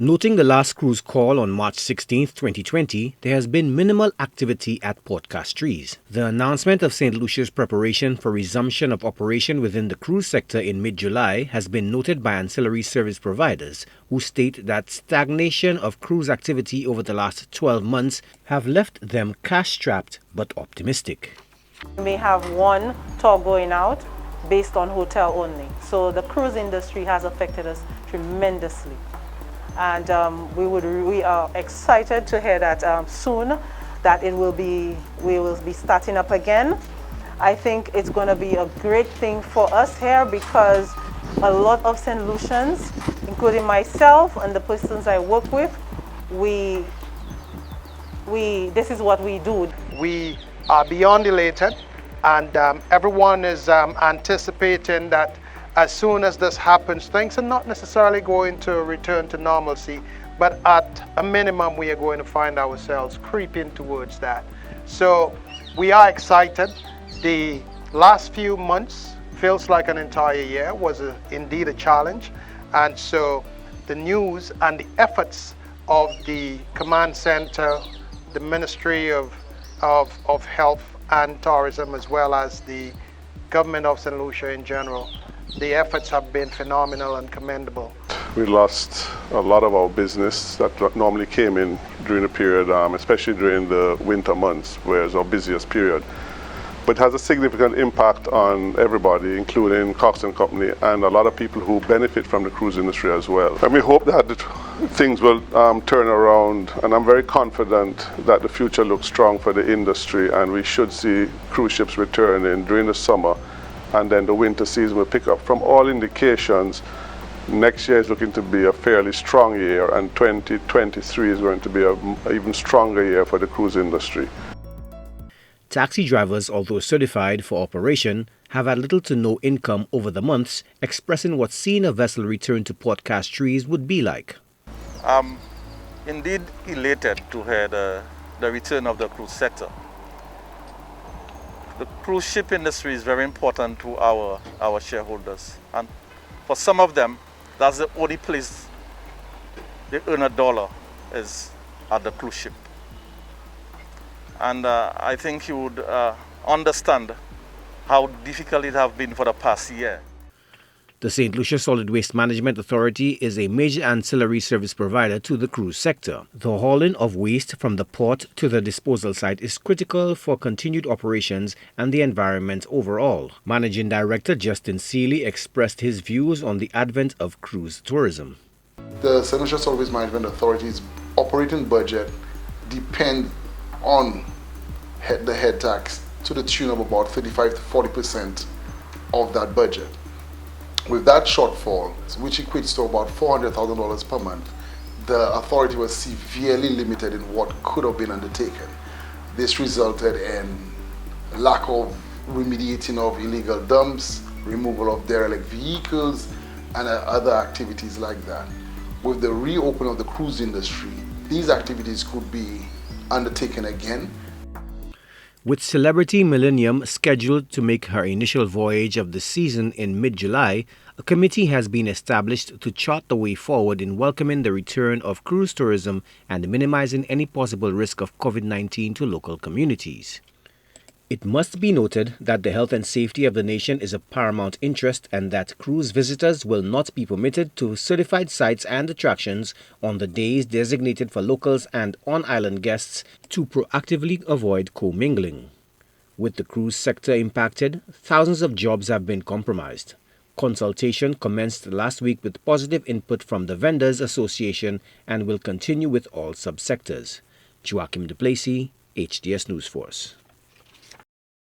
Noting the last cruise call on March 16, 2020, there has been minimal activity at Port Castries. The announcement of St. Lucia's preparation for resumption of operation within the cruise sector in mid-July has been noted by ancillary service providers, who state that stagnation of cruise activity over the last 12 months have left them cash-strapped but optimistic. We may have one tour going out based on hotel only. So the cruise industry has affected us tremendously. And we are excited to hear that soon that we will be starting up again. I think it's going to be a great thing for us here because a lot of St. Lucians, including myself and the persons I work with, this is what we do. We are beyond elated, and everyone is anticipating that as soon as this happens, things are not necessarily going to return to normalcy, but at a minimum, we are going to find ourselves creeping towards that. So we are excited. The last few months feels like an entire year, was indeed a challenge. And so the news and the efforts of the command center, the Ministry of Health and Tourism, as well as the government of St. Lucia in general, the efforts have been phenomenal and commendable. We lost a lot of our business that normally came in during the period, especially during the winter months, where it's our busiest period. But it has a significant impact on everybody, including Cox and Company, and a lot of people who benefit from the cruise industry as well. And we hope that things will turn around, and I'm very confident that the future looks strong for the industry, and we should see cruise ships returning during the summer, and then the winter season will pick up. From all indications, next year is looking to be a fairly strong year, and 2023 is going to be an even stronger year for the cruise industry. Taxi drivers, although certified for operation, have had little to no income over the months, expressing what seeing a vessel return to Port Castries would be like. I'm indeed elated to hear the return of the cruise sector. The cruise ship industry is very important to our shareholders, and for some of them, that's the only place they earn a dollar is at the cruise ship. And I think you would understand how difficult it has been for the past year. The St. Lucia Solid Waste Management Authority is a major ancillary service provider to the cruise sector. The hauling of waste from the port to the disposal site is critical for continued operations and the environment overall. Managing Director Justin Seeley expressed his views on the advent of cruise tourism. The St. Lucia Solid Waste Management Authority's operating budget depends on the head tax to the tune of about 35 to 40% of that budget. With that shortfall, which equates to about $400,000 per month, the authority was severely limited in what could have been undertaken. This resulted in lack of remediating of illegal dumps, removal of derelict vehicles, and other activities like that. With the reopening of the cruise industry, these activities could be undertaken again. With Celebrity Millennium scheduled to make her initial voyage of the season in mid-July, a committee has been established to chart the way forward in welcoming the return of cruise tourism and minimizing any possible risk of COVID-19 to local communities. It must be noted that the health and safety of the nation is of paramount interest and that cruise visitors will not be permitted to certified sites and attractions on the days designated for locals and on-island guests to proactively avoid commingling. With the cruise sector impacted, thousands of jobs have been compromised. Consultation commenced last week with positive input from the Vendors Association and will continue with all subsectors. Joachim Duplessis, HDS News Force.